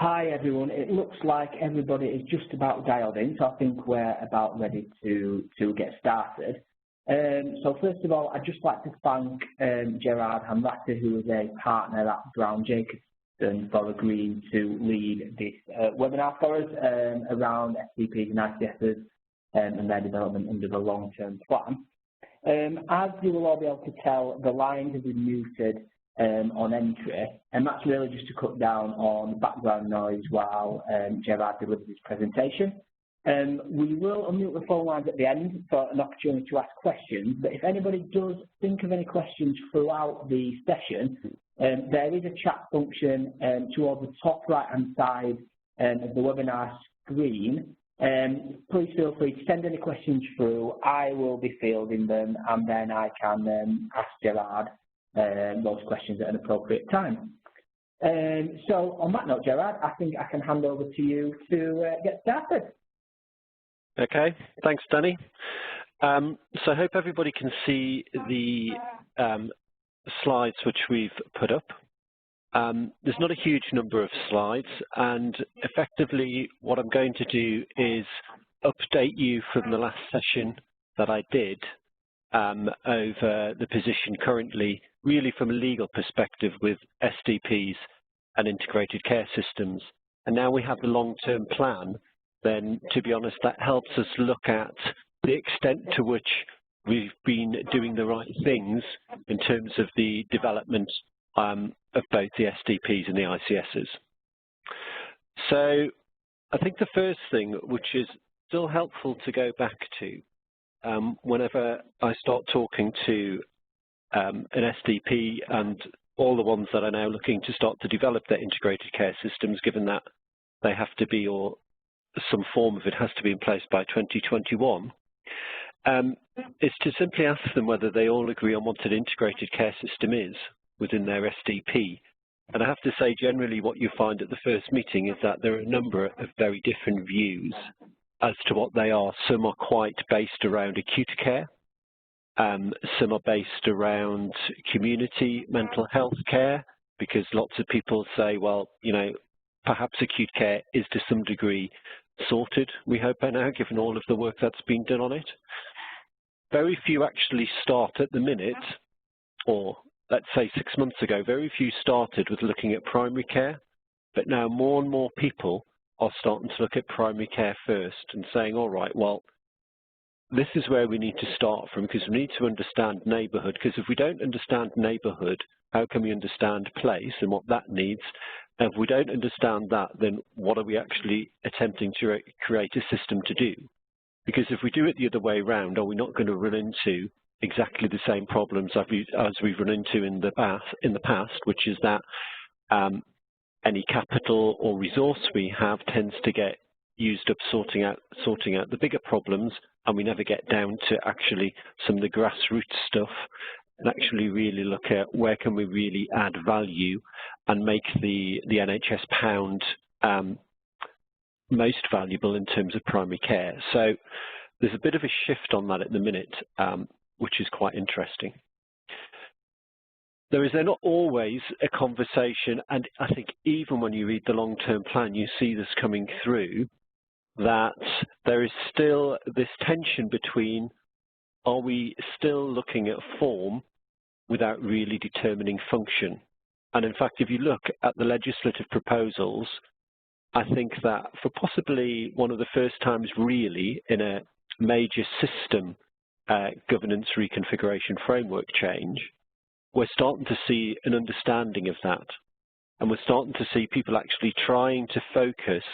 Hi everyone. It looks like everybody is just about dialed in, so I think we're about ready to get started. So first of all, I'd just like to thank Gerard Hamrati, who is a partner at Brown Jacobson, for agreeing to lead this webinar for us around STPs and ICSs and their development under the long-term plan. As you will all be able to tell, the lines have been muted on entry, and that's really just to cut down on background noise while Gerard delivers his presentation. We will unmute the phone lines at the end for an opportunity to ask questions, but if anybody does think of any questions throughout the session, there is a chat function towards the top right-hand side of the webinar screen. Please feel free to send any questions through. I will be fielding them, and then I can ask Gerard those questions at an appropriate time. So on that note, Gerard, I think I can hand over to you to get started. Okay, thanks, Danny. So I hope everybody can see the slides which we've put up. There's not a huge number of slides, and effectively what I'm going to do is update you from the last session that I did over the position currently, really from a legal perspective with STPs and integrated care systems. And now we have the long-term plan, then to be honest, that helps us look at the extent to which we've been doing the right things in terms of the development of both the STPs and the ICSs. So I think the first thing, which is still helpful to go back to, whenever I start talking to an SDP and all the ones that are now looking to start to develop their integrated care systems, given that they have to be, or some form of it has to be in place by 2021, is to simply ask them whether they all agree on what an integrated care system is within their SDP. And I have to say, generally what you find at the first meeting is that there are a number of very different views as to what they are. Some are quite based around acute care. Some are based around community mental health care, because lots of people say, well, you know, perhaps acute care is to some degree sorted, we hope by now, given all of the work that's been done on it. Very few actually start at the minute, or let's say 6 months ago, very few started with looking at primary care, but now more and more people are starting to look at primary care first and saying, all right, well, this is where we need to start from, because we need to understand neighbourhood, because if we don't understand neighbourhood, how can we understand place and what that needs? And if we don't understand that, then what are we actually attempting to create a system to do? Because if we do it the other way around, are we not going to run into exactly the same problems as we've run into in the past, which is that any capital or resource we have tends to get used up sorting out the bigger problems, and we never get down to actually some of the grassroots stuff and actually really look at where can we really add value and make the NHS pound most valuable in terms of primary care. So there's a bit of a shift on that at the minute, which is quite interesting. There is not always a conversation, and I think even when you read the long-term plan, you see this coming through, that there is still this tension between, are we still looking at form without really determining function? And in fact, if you look at the legislative proposals, I think that for possibly one of the first times really in a major system governance reconfiguration framework change, we're starting to see an understanding of that. And we're starting to see people actually trying to focus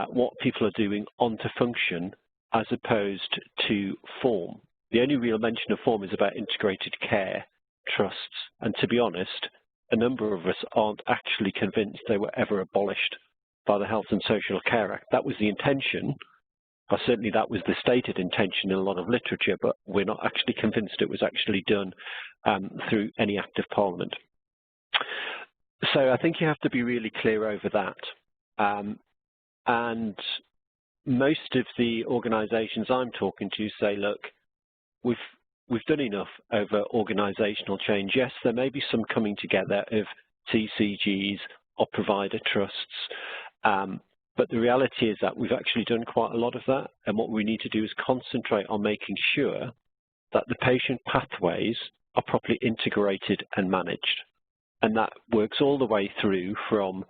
what people are doing onto function as opposed to form. The only real mention of form is about integrated care trusts. And to be honest, a number of us aren't actually convinced they were ever abolished by the Health and Social Care Act. That was the intention, or certainly that was the stated intention in a lot of literature, but we're not actually convinced it was actually done through any act of Parliament. So I think you have to be really clear over that. And most of the organisations I'm talking to say, look, we've done enough over organisational change. Yes, there may be some coming together of TCGs of provider trusts. But the reality is that we've actually done quite a lot of that, and what we need to do is concentrate on making sure that the patient pathways are properly integrated and managed. And that works all the way through from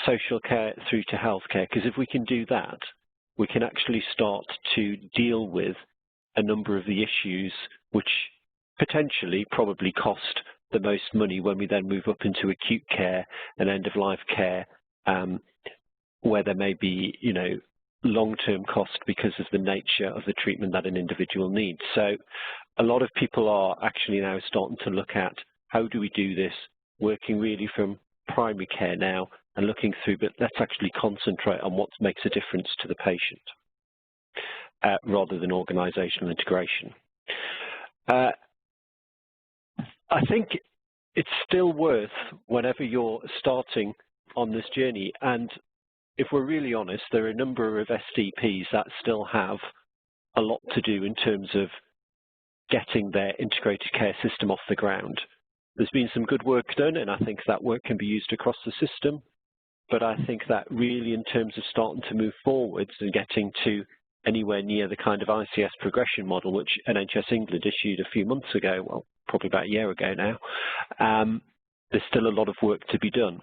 social care through to healthcare, because if we can do that, we can actually start to deal with a number of the issues which potentially probably cost the most money when we then move up into acute care and end-of-life care, where there may be, long-term cost because of the nature of the treatment that an individual needs. So a lot of people are actually now starting to look at how do we do this, working really from primary care now and looking through, but let's actually concentrate on what makes a difference to the patient rather than organisational integration. I think it's still worth, whenever you're starting on this journey, and if we're really honest, there are a number of SDPs that still have a lot to do in terms of getting their integrated care system off the ground. There's been some good work done, and I think that work can be used across the system, but I think that really in terms of starting to move forwards and getting to anywhere near the kind of ICS progression model which NHS England issued a few months ago, well, probably about a year ago now, there's still a lot of work to be done.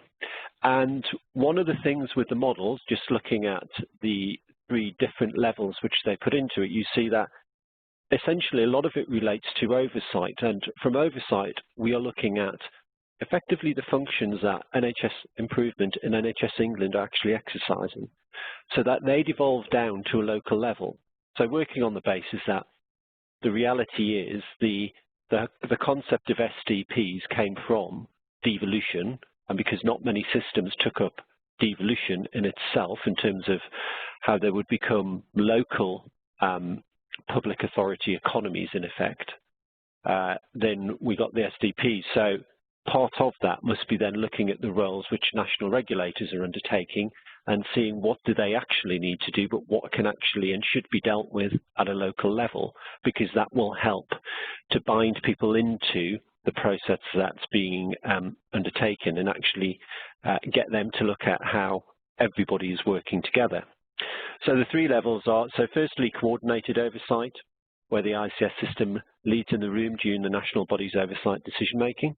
And one of the things with the models, just looking at the 3 different levels which they put into it, you see that essentially a lot of it relates to oversight. And from oversight, we are looking at effectively the functions that NHS Improvement and NHS England are actually exercising, so that they devolve down to a local level. So working on the basis that the reality is the concept of SDPs came from devolution, and because not many systems took up devolution in itself in terms of how they would become local public authority economies in effect, then we got the SDPs. So part of that must be then looking at the roles which national regulators are undertaking and seeing what do they actually need to do, but what can actually and should be dealt with at a local level, because that will help to bind people into the process that's being undertaken and actually get them to look at how everybody is working together. So the 3 levels are, so firstly, coordinated oversight, where the ICS system leads in the room during the national body's oversight decision-making.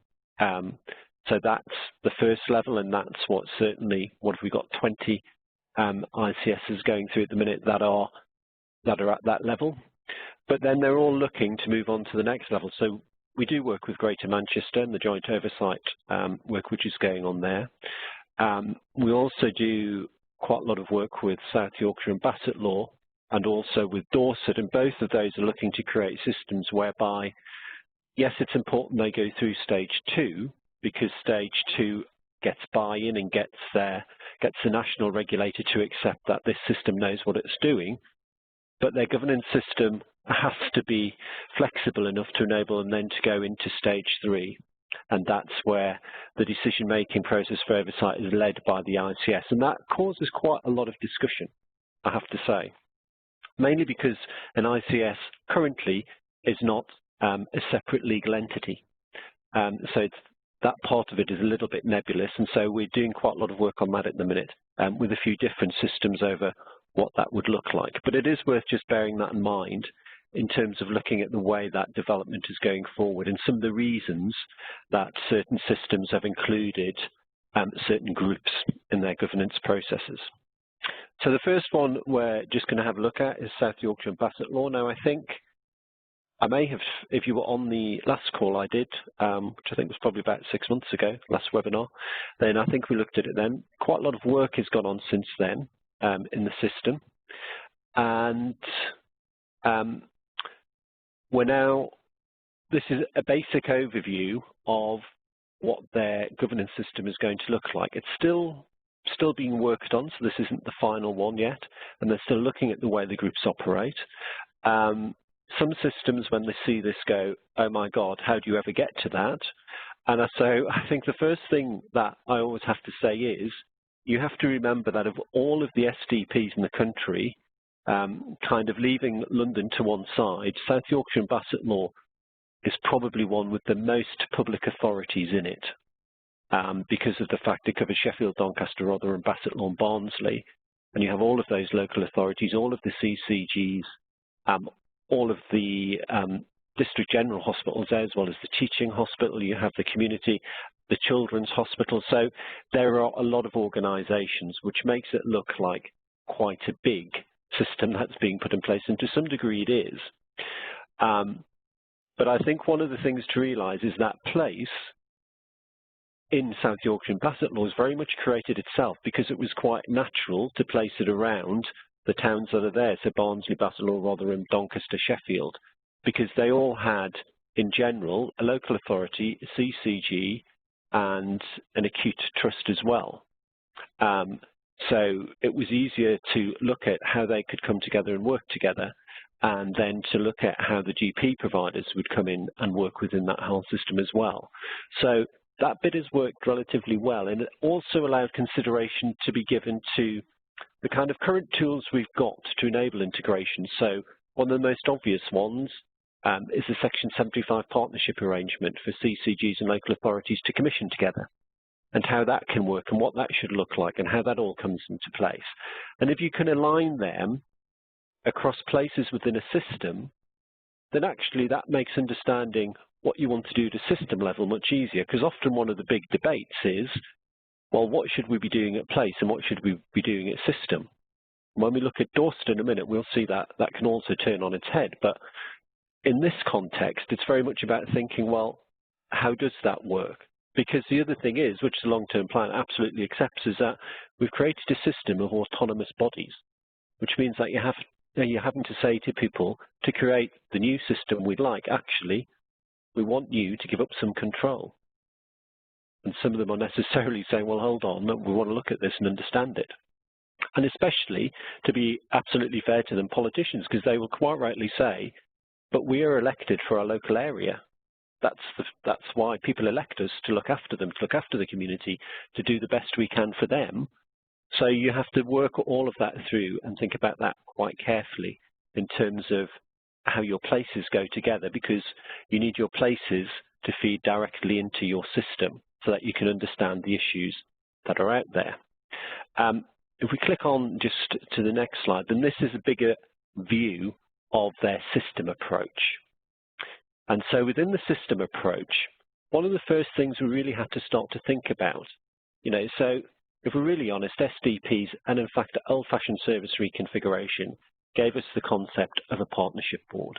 So that's the first level, and that's what certainly, what have we got, 20 ICSs going through at the minute that are at that level. But then they're all looking to move on to the next level. So we do work with Greater Manchester and the joint oversight work which is going on there. We also do quite a lot of work with South Yorkshire and Bassetlaw, and also with Dorset, and both of those are looking to create systems whereby, yes, it's important they go through stage 2, because stage 2 gets buy-in and gets the national regulator to accept that this system knows what it's doing, but their governance system has to be flexible enough to enable them then to go into stage 3. And that's where the decision-making process for oversight is led by the ICS. And that causes quite a lot of discussion, I have to say, mainly because an ICS currently is not a separate legal entity. So that part of it is a little bit nebulous. And so we're doing quite a lot of work on that at the minute with a few different systems over what that would look like. But it is worth just bearing that in mind in terms of looking at the way that development is going forward and some of the reasons that certain systems have included certain groups in their governance processes. So the first one we're just going to have a look at is South Yorkshire and Bassetlaw. Now, I think I may have, if you were on the last call I did, which I think was probably about 6 months ago, last webinar, then I think we looked at it then. Quite a lot of work has gone on since then in the system. And we're now, this is a basic overview of what their governance system is going to look like. It's still being worked on, so this isn't the final one yet, and they're still looking at the way the groups operate. Some systems, when they see this, go, oh my God, how do you ever get to that? And so I think the first thing that I always have to say is, you have to remember that of all of the SDPs in the country, kind of leaving London to one side, South Yorkshire and Bassetlaw is probably one with the most public authorities in it. because of the fact it covers Sheffield, Doncaster, Rotherham, Bassetlaw, Barnsley, and you have all of those local authorities, all of the CCGs, all of the district general hospitals there, as well as the teaching hospital. You have the community, the children's hospital. So there are a lot of organisations, which makes it look like quite a big system that's being put in place, and to some degree it is. But I think one of the things to realise is that place in South Yorkshire and Bassetlaw has very much created itself, because it was quite natural to place it around the towns that are there, so Barnsley, Bassetlaw, Rotherham, Doncaster, Sheffield, because they all had, in general, a local authority, a CCG, and an acute trust as well. So it was easier to look at how they could come together and work together, and then to look at how the GP providers would come in and work within that whole system as well. So that bit has worked relatively well, and it also allowed consideration to be given to the kind of current tools we've got to enable integration. So one of the most obvious ones is the Section 75 partnership arrangement for CCGs and local authorities to commission together, and how that can work and what that should look like and how that all comes into place. And if you can align them across places within a system, then actually that makes understanding what you want to do at a system level much easier, because often one of the big debates is, well, what should we be doing at place and what should we be doing at system? When we look at Dorset in a minute, we'll see that that can also turn on its head. But in this context, it's very much about thinking, well, how does that work? Because the other thing is, which the long-term plan absolutely accepts, is that we've created a system of autonomous bodies, which means that you're having to say to people, to create the new system we'd like, actually, we want you to give up some control. And some of them are necessarily saying, well, hold on, we want to look at this and understand it. And especially, to be absolutely fair to them, politicians, because they will quite rightly say, but we are elected for our local area. That's why people elect us, to look after them, to look after the community, to do the best we can for them. So you have to work all of that through and think about that quite carefully in terms of how your places go together, because you need your places to feed directly into your system so that you can understand the issues that are out there. If we click on just to the next slide, then this is a bigger view of their system approach. And so within the system approach, one of the first things we really had to start to think about, so if we're really honest, SDPs and in fact old-fashioned service reconfiguration gave us the concept of a partnership board.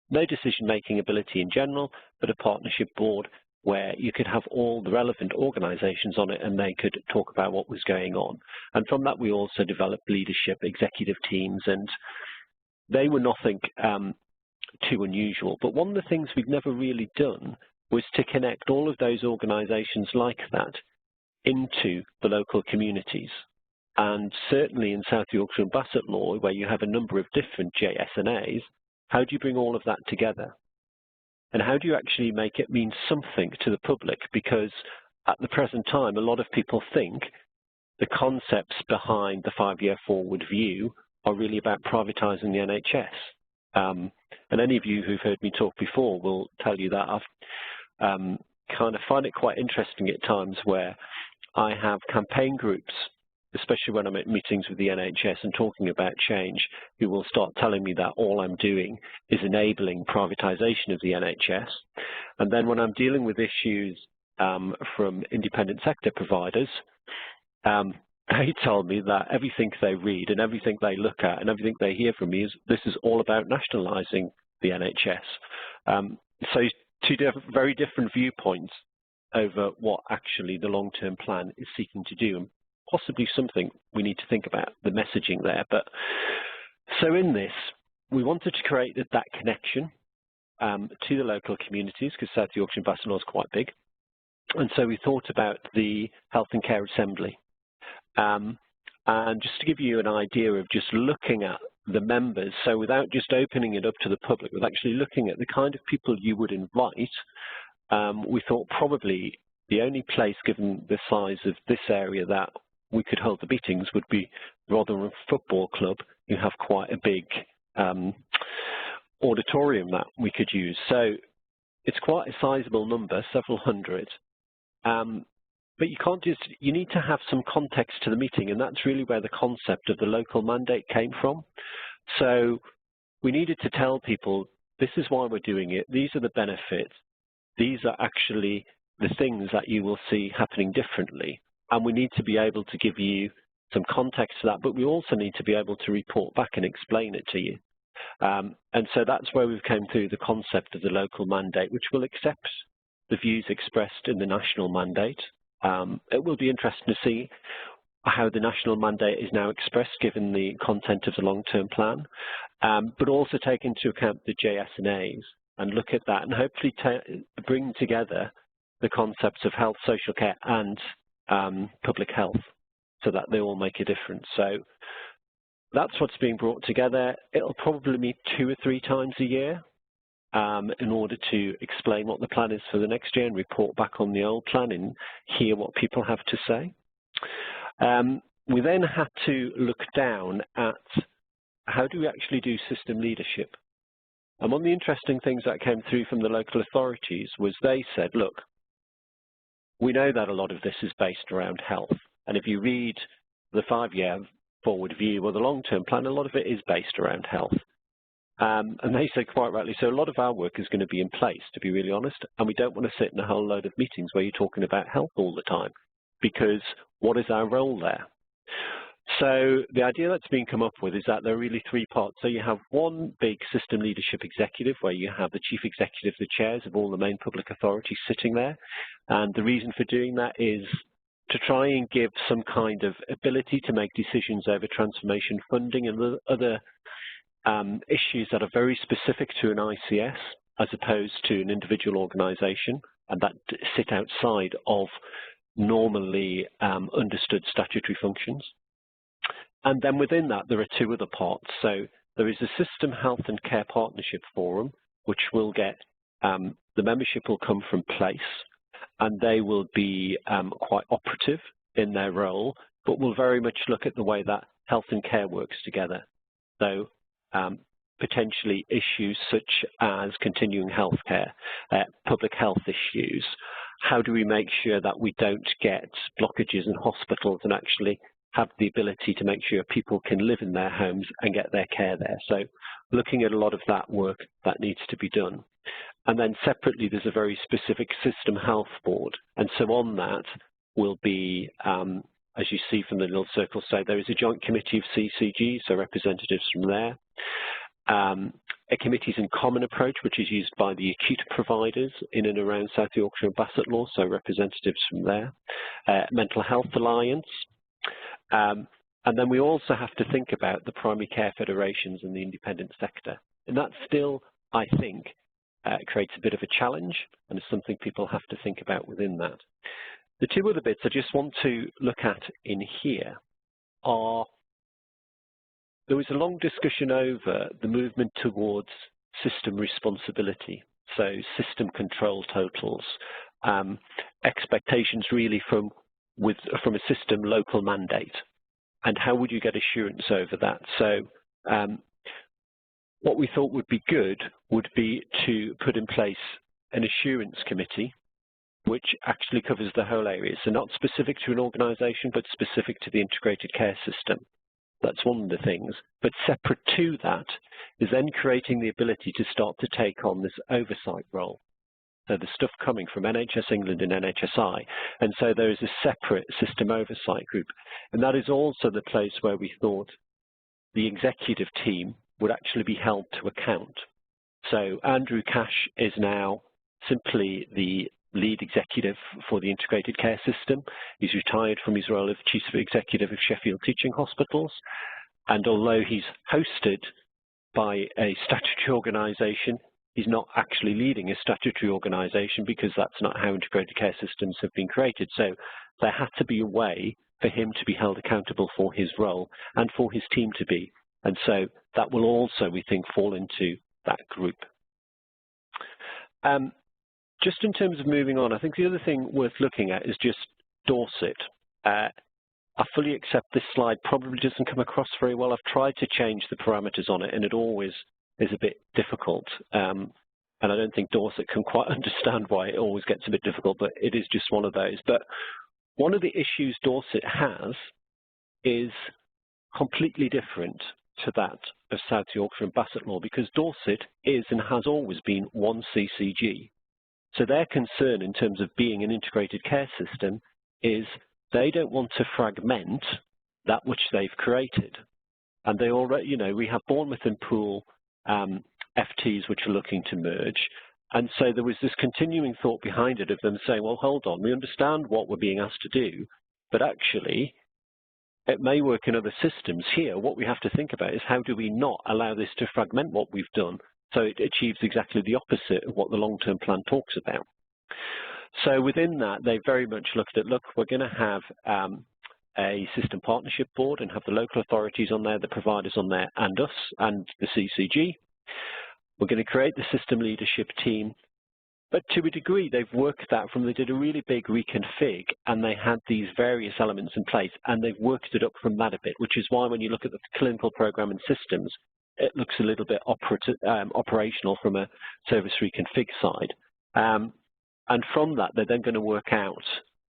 No decision-making ability in general, but a partnership board where you could have all the relevant organisations on it and they could talk about what was going on. And from that we also developed leadership, executive teams, and they were nothing too unusual. But one of the things we've never really done was to connect all of those organisations like that into the local communities. And certainly in South Yorkshire and Bassetlaw, where you have a number of different JSNAs, how do you bring all of that together? And how do you actually make it mean something to the public? Because at the present time, a lot of people think the concepts behind the 5-year forward view are really about privatising the NHS. And any of you who've heard me talk before will tell you that I've kind of find it quite interesting at times where I have campaign groups, especially when I'm at meetings with the NHS and talking about change, who will start telling me that all I'm doing is enabling privatisation of the NHS. And then when I'm dealing with issues from independent sector providers, they tell me that everything they read and everything they look at and everything they hear from me is this is all about nationalising the NHS. So two very different viewpoints over what actually the long-term plan is seeking to do, and possibly something we need to think about, the messaging there. But so in this, we wanted to create that connection to the local communities, because South Yorkshire and Bassetlaw is quite big. And so we thought about the Health and Care Assembly. And just to give you an idea of just looking at the members, so without just opening it up to the public, with actually looking at the kind of people you would invite, we thought probably the only place, given the size of this area, that we could hold the meetings would be Rotherham Football Club, who have quite a big auditorium that we could use. So it's quite a sizable number, several hundred. but you need to have some context to the meeting, and that's really where the concept of the local mandate came from. So we needed to tell people, this is why we're doing it, these are the benefits, these are actually the things that you will see happening differently, and we need to be able to give you some context to that, but we also need to be able to report back and explain it to you. And so that's where we've come through the concept of the local mandate, which will accept the views expressed in the national mandate. It will be interesting to see how the national mandate is now expressed given the content of the long-term plan, but also take into account the JS&As and look at that and hopefully bring together the concepts of health, social care and public health so that they all make a difference. So that's what's being brought together. It'll probably meet 2 or 3 times a year in order to explain what the plan is for the next year and report back on the old plan and hear what people have to say. We then had to look down at how do we actually do system leadership. And one of the interesting things that came through from the local authorities was they said, look, we know that a lot of this is based around health. And if you read the 5-year forward view or the long-term plan, a lot of it is based around health. And they said quite rightly, so a lot of our work is going to be in place, to be really honest, and we don't want to sit in a whole load of meetings where you're talking about health all the time, because what is our role there? So the idea that's been come up with is that there are really 3 parts. So you have one big system leadership executive where you have the chief executive, the chairs of all the main public authorities sitting there. And the reason for doing that is to try and give some kind of ability to make decisions over transformation funding and other issues that are very specific to an ICS as opposed to an individual organisation, and that sit outside of normally understood statutory functions. And then within that, there are 2 other parts. So there is a System Health and Care Partnership Forum, which will get, the membership will come from place, and they will be quite operative in their role, but will very much look at the way that health and care works together. So potentially issues such as continuing healthcare, public health issues. How do we make sure that we don't get blockages in hospitals and actually have the ability to make sure people can live in their homes and get their care there? So looking at a lot of that work that needs to be done. And then separately, there's a very specific System Health Board. And so on that will be, as you see from the little circle, so there is a joint committee of CCG, so representatives from there. A committees in common approach, which is used by the acute providers in and around South Yorkshire and Bassetlaw, so representatives from there. Mental Health Alliance. And then we also have to think about the primary care federations and the independent sector. And that still, I think, creates a bit of a challenge, and is something people have to think about within that. The 2 other bits I just want to look at in here are, there was a long discussion over the movement towards system responsibility, so system control totals, expectations really from a system local mandate, and how would you get assurance over that? So what we thought would be good would be to put in place an assurance committee which actually covers the whole area. So not specific to an organisation, but specific to the integrated care system. That's one of the things. But separate to that is then creating the ability to start to take on this oversight role. So the stuff coming from NHS England and NHSI. And so there is a separate system oversight group. And that is also the place where we thought the executive team would actually be held to account. So Andrew Cash is now simply the lead executive for the integrated care system. He's retired from his role of chief executive of Sheffield Teaching Hospitals. And although he's hosted by a statutory organisation, he's not actually leading a statutory organisation because that's not how integrated care systems have been created. So there had to be a way for him to be held accountable for his role and for his team to be. And so that will also, we think, fall into that group. Just in terms of moving on, I think the other thing worth looking at is just Dorset. I fully accept this slide probably doesn't come across very well. I've tried to change the parameters on it, and it always is a bit difficult. And I don't think Dorset can quite understand why it always gets a bit difficult, but it is just one of those. But one of the issues Dorset has is completely different to that of South Yorkshire and Bassetlaw, because Dorset is and has always been one CCG. So their concern in terms of being an integrated care system is they don't want to fragment that which they've created. And they already, you know, we have Bournemouth and Poole FTs which are looking to merge. And so there was this continuing thought behind it of them saying, well, hold on, we understand what we're being asked to do, but actually it may work in other systems. Here, what we have to think about is how do we not allow this to fragment what we've done so it achieves exactly the opposite of what the long-term plan talks about. So within that, they very much looked at, look, we're going to have a system partnership board and have the local authorities on there, the providers on there, and us and the CCG. We're going to create the system leadership team. But to a degree, they've worked that from, they did a really big reconfig and they had these various elements in place and they've worked it up from that a bit, which is why when you look at the clinical program and systems, it looks a little bit operational from a service reconfig side. And from that, they're then going to work out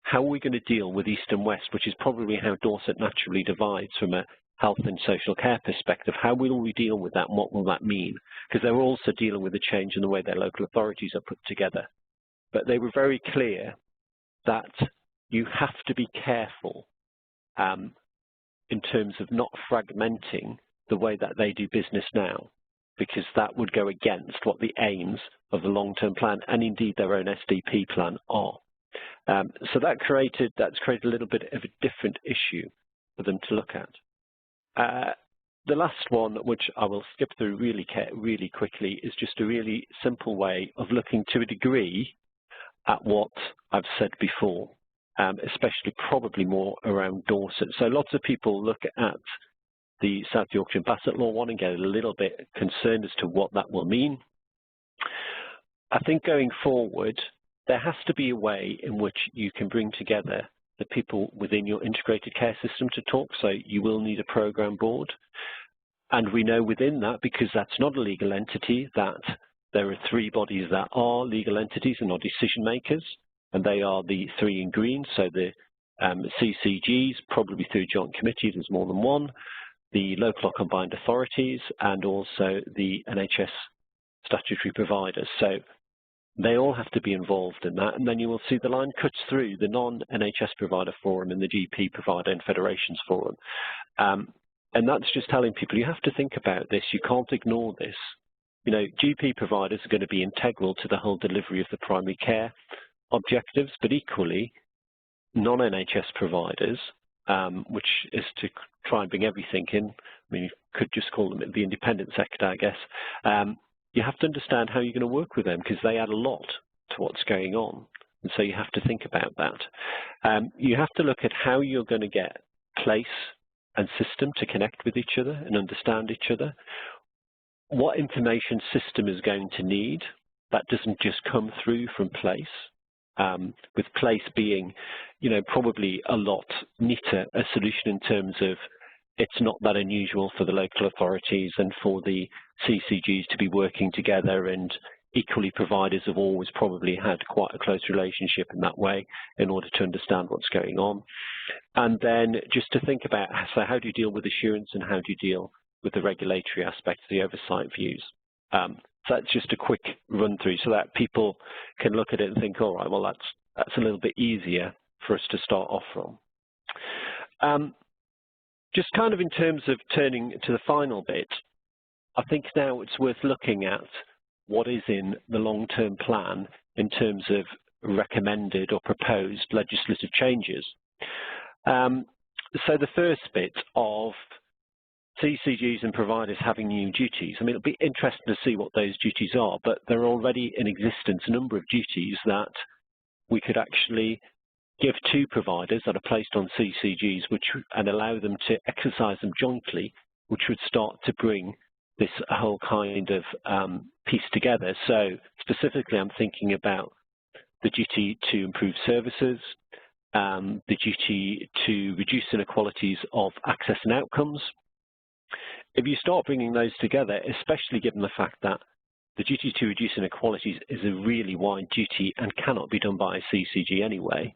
how are we going to deal with East and West, which is probably how Dorset naturally divides from a health and social care perspective. How will we deal with that and what will that mean? Because they're also dealing with a change in the way their local authorities are put together. But they were very clear that you have to be careful in terms of not fragmenting the way that they do business now, because that would go against what the aims of the long-term plan and indeed their own SDP plan are. So that's created a little bit of a different issue for them to look at. The last one, which I will skip through really quickly, is just a really simple way of looking to a degree at what I've said before, especially probably more around Dorset. So lots of people look at the South Yorkshire and Bassetlaw one and get a little bit concerned as to what that will mean. I think going forward, there has to be a way in which you can bring together the people within your integrated care system to talk, so you will need a program board. And we know within that, because that's not a legal entity, that there are three bodies that are legal entities and are decision makers, and they are the three in green, so the CCGs, probably through joint committee, there's more than one, the local or combined authorities, and also the NHS statutory providers. So they all have to be involved in that, and then you will see the line cuts through the non-NHS provider forum and the GP provider and federations forum. And that's just telling people you have to think about this, you can't ignore this. You know, GP providers are going to be integral to the whole delivery of the primary care objectives, but equally non-NHS providers, which is to try and bring everything in. I mean, you could just call them the independent sector, I guess. You have to understand how you're going to work with them because they add a lot to what's going on. And so you have to think about that. You have to look at how you're going to get place and system to connect with each other and understand each other. What information system is going to need that doesn't just come through from place, with place being, you know, probably a lot neater a solution in terms of it's not that unusual for the local authorities and for the CCGs to be working together, and equally providers have always probably had quite a close relationship in that way in order to understand what's going on. And then just to think about, so how do you deal with assurance and how do you deal with the regulatory aspects, the oversight views? So that's just a quick run through so that people can look at it and think, all right, well, that's a little bit easier for us to start off from. Just kind of in terms of turning to the final bit, I think now it's worth looking at what is in the long-term plan in terms of recommended or proposed legislative changes. So the first bit of CCGs and providers having new duties, I mean, it'll be interesting to see what those duties are, but there are already in existence a number of duties that we could actually give to providers that are placed on CCGs and allow them to exercise them jointly, which would start to bring this whole kind of piece together. So specifically, I'm thinking about the duty to improve services, the duty to reduce inequalities of access and outcomes. If you start bringing those together, especially given the fact that the duty to reduce inequalities is a really wide duty and cannot be done by a CCG anyway,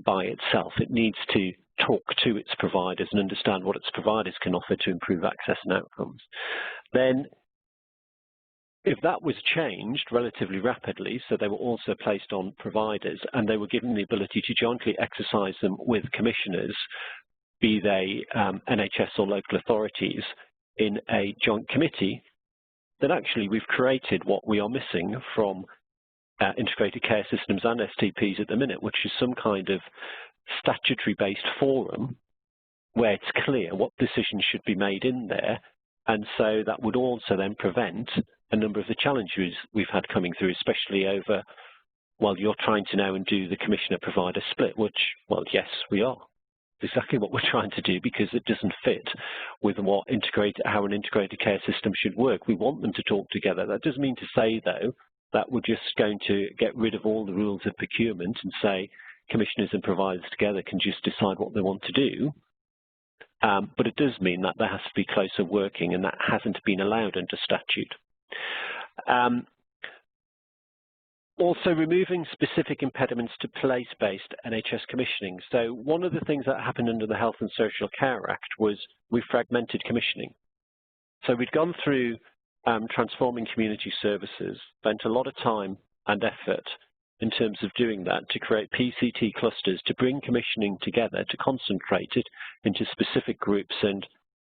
by itself. It needs to talk to its providers and understand what its providers can offer to improve access and outcomes. Then, if that was changed relatively rapidly, so they were also placed on providers and they were given the ability to jointly exercise them with commissioners, be they NHS or local authorities, in a joint committee, then actually we've created what we are missing from integrated care systems and STPs at the minute, which is some kind of statutory-based forum where it's clear what decisions should be made in there. And so that would also then prevent a number of the challenges we've had coming through, especially over, well, you're trying to now undo the commissioner-provider split, which, well, yes, we are. It's exactly what we're trying to do because it doesn't fit with how an integrated care system should work. We want them to talk together. That doesn't mean to say, though, that we're just going to get rid of all the rules of procurement and say commissioners and providers together can just decide what they want to do. But it does mean that there has to be closer working, and that hasn't been allowed under statute. Also, removing specific impediments to place-based NHS commissioning. So one of the things that happened under the Health and Social Care Act was we fragmented commissioning. So we'd gone through transforming community services, spent a lot of time and effort in terms of doing that to create PCT clusters to bring commissioning together, to concentrate it into specific groups. And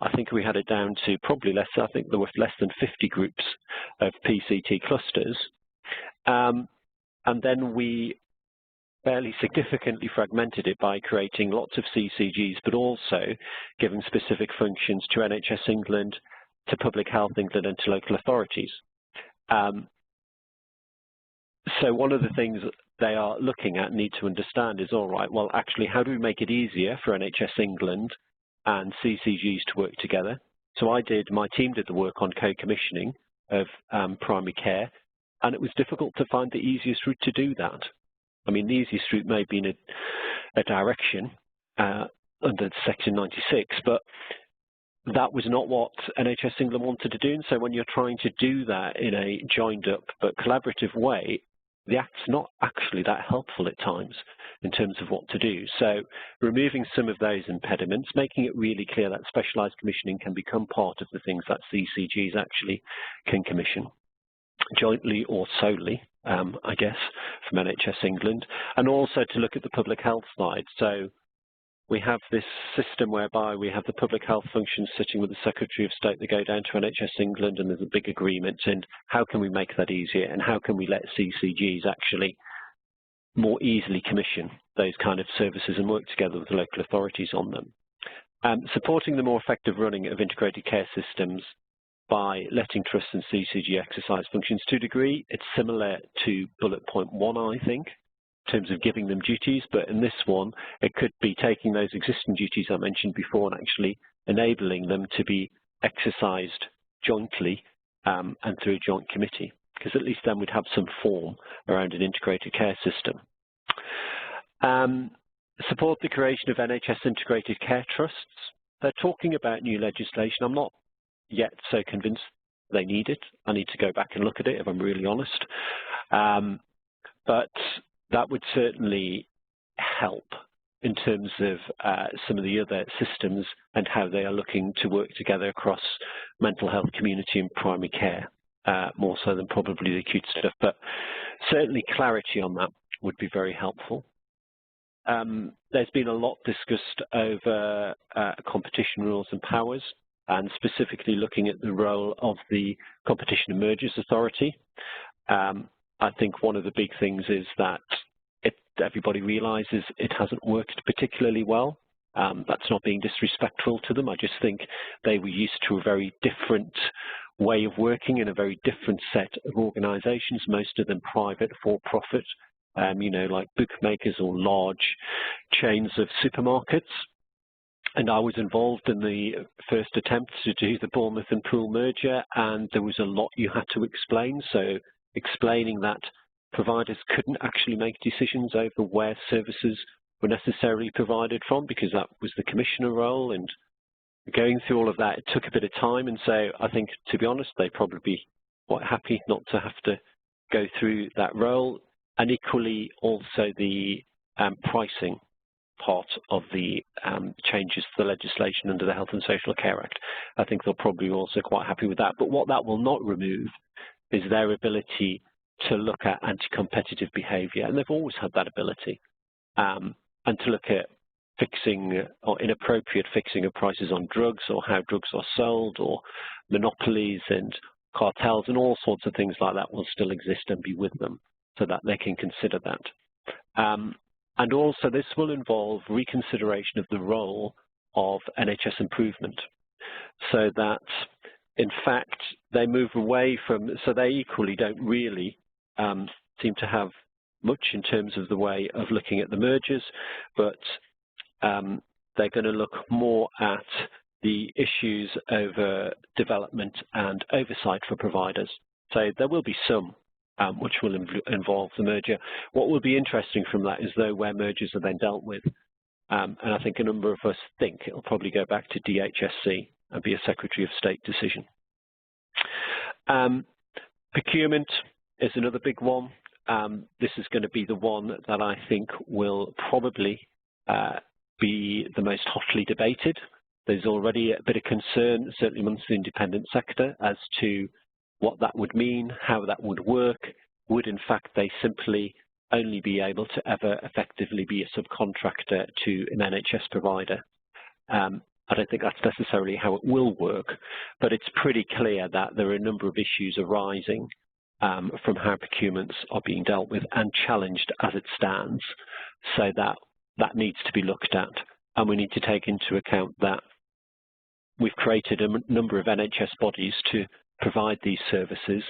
I think we had it down to probably less, I think there were less than 50 groups of PCT clusters. And then we fairly significantly fragmented it by creating lots of CCGs, but also giving specific functions to NHS England, to Public Health England, and to local authorities. So one of the things they are looking at, need to understand is, all right, well, actually, how do we make it easier for NHS England and CCGs to work together? So my team did the work on co-commissioning of primary care, and it was difficult to find the easiest route to do that. I mean, the easiest route may be in a direction under Section 96, but that was not what NHS England wanted to do. And so when you're trying to do that in a joined up but collaborative way, the Act's not actually that helpful at times in terms of what to do. So removing some of those impediments, making it really clear that specialised commissioning can become part of the things that CCGs actually can commission, jointly or solely, I guess, from NHS England, and also to look at the public health side. So we have this system whereby we have the public health functions sitting with the Secretary of State. They go down to NHS England and there's a big agreement, and how can we make that easier, and how can we let CCGs actually more easily commission those kind of services and work together with the local authorities on them. Supporting the more effective running of integrated care systems by letting trusts and CCG exercise functions to a degree. It's similar to bullet point 1, I think, in terms of giving them duties, but in this one, it could be taking those existing duties I mentioned before and actually enabling them to be exercised jointly and through a joint committee, because at least then we'd have some form around an integrated care system. Support the creation of NHS integrated care trusts. They're talking about new legislation. I'm not yet so convinced they need it. I need to go back and look at it if I'm really honest. But that would certainly help in terms of some of the other systems and how they are looking to work together across mental health, community and primary care, more so than probably the acute stuff. But certainly clarity on that would be very helpful. There's been a lot discussed over competition rules and powers, and specifically looking at the role of the Competition and Mergers Authority. I think one of the big things is that everybody realises it hasn't worked particularly well. That's not being disrespectful to them. I just think they were used to a very different way of working in a very different set of organisations, most of them private, for-profit, you know, like bookmakers or large chains of supermarkets. And I was involved in the first attempt to do the Bournemouth and Poole merger, and there was a lot you had to explain. So explaining that providers couldn't actually make decisions over where services were necessarily provided from, because that was the commissioner role, and going through all of that, it took a bit of time. And so I think, to be honest, they'd probably be quite happy not to have to go through that role. And equally, also the pricing part of the changes to the legislation under the Health and Social Care Act. I think they'll probably be also quite happy with that. But what that will not remove is their ability to look at anti-competitive behaviour, and they've always had that ability, and to look at fixing or inappropriate fixing of prices on drugs, or how drugs are sold, or monopolies and cartels, and all sorts of things like that will still exist and be with them, so that they can consider that. And also this will involve reconsideration of the role of NHS improvement, so that in fact they move away from, so they equally don't really seem to have much in terms of the way of looking at the mergers, but they're going to look more at the issues over development and oversight for providers. So there will be some which will involve the merger. What will be interesting from that is though where mergers are then dealt with. And I think a number of us think it'll probably go back to DHSC and be a Secretary of State decision. Procurement is another big one. This is going to be the one that I think will probably be the most hotly debated. There's already a bit of concern, certainly amongst the independent sector, as to what that would mean, how that would work. Would in fact they simply only be able to ever effectively be a subcontractor to an NHS provider? I don't think that's necessarily how it will work, but it's pretty clear that there are a number of issues arising from how procurements are being dealt with and challenged as it stands, so that needs to be looked at. And we need to take into account that we've created a number of NHS bodies to provide these services,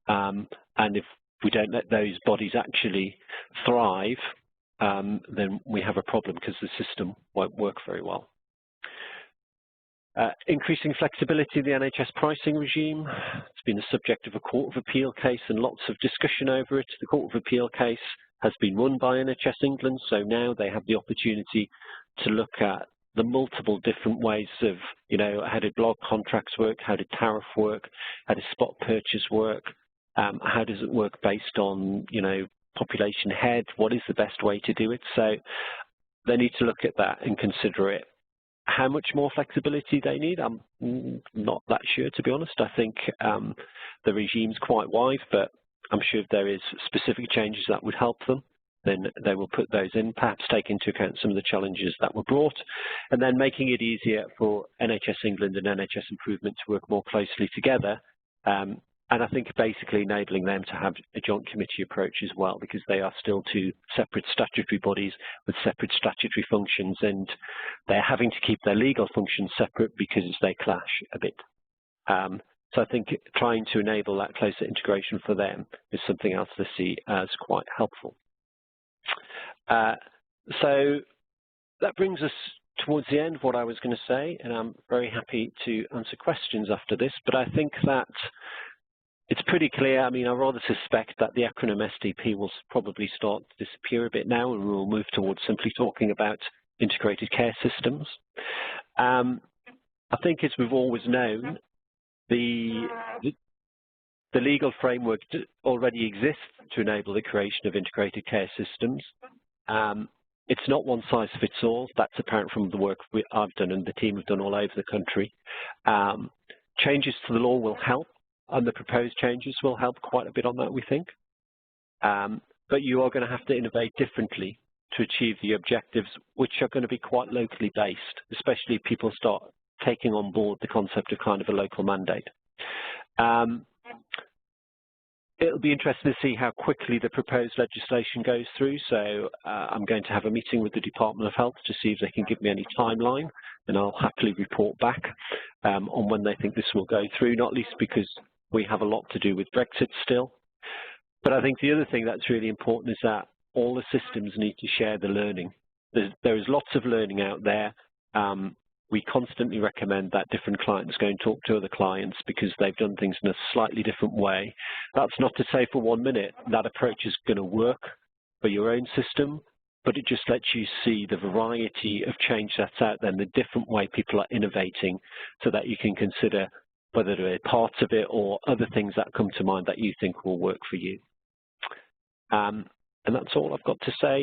and if we don't let those bodies actually thrive, then we have a problem because the system won't work very well. Increasing flexibility of the NHS pricing regime. It's been the subject of a Court of Appeal case and lots of discussion over it. The Court of Appeal case has been won by NHS England, so now they have the opportunity to look at the multiple different ways of, how did block contracts work, how did tariff work, how does spot purchase work, how does it work based on, population head, what is the best way to do it? So they need to look at that and consider it. How much more flexibility they need, I'm not that sure, to be honest. I think the regime's quite wide, but I'm sure if there is specific changes that would help them, then they will put those in, perhaps take into account some of the challenges that were brought, and then making it easier for NHS England and NHS Improvement to work more closely together. And I think basically enabling them to have a joint committee approach as well, because they are still two separate statutory bodies with separate statutory functions, and they're having to keep their legal functions separate because they clash a bit. So I think trying to enable that closer integration for them is something else they see as quite helpful. So that brings us towards the end of what I was going to say, and I'm very happy to answer questions after this, but I think that it's pretty clear. I mean, I rather suspect that the acronym SDP will probably start to disappear a bit now, and we'll move towards simply talking about integrated care systems. I think, as we've always known, the legal framework already exists to enable the creation of integrated care systems. It's not one size fits all. That's apparent from the work I've done and the team have done all over the country. Changes to the law will help, and the proposed changes will help quite a bit on that, we think. But you are going to have to innovate differently to achieve the objectives, which are going to be quite locally based, especially if people start taking on board the concept of kind of a local mandate. It'll be interesting to see how quickly the proposed legislation goes through. So I'm going to have a meeting with the Department of Health to see if they can give me any timeline, and I'll happily report back on when they think this will go through, not least because we have a lot to do with Brexit still. But I think the other thing that's really important is that all the systems need to share the learning. There is lots of learning out there. We constantly recommend that different clients go and talk to other clients because they've done things in a slightly different way. That's not to say for 1 minute that approach is going to work for your own system, but it just lets you see the variety of change that's out there and the different way people are innovating, so that you can consider whether there are parts of it or other things that come to mind that you think will work for you. And that's all I've got to say.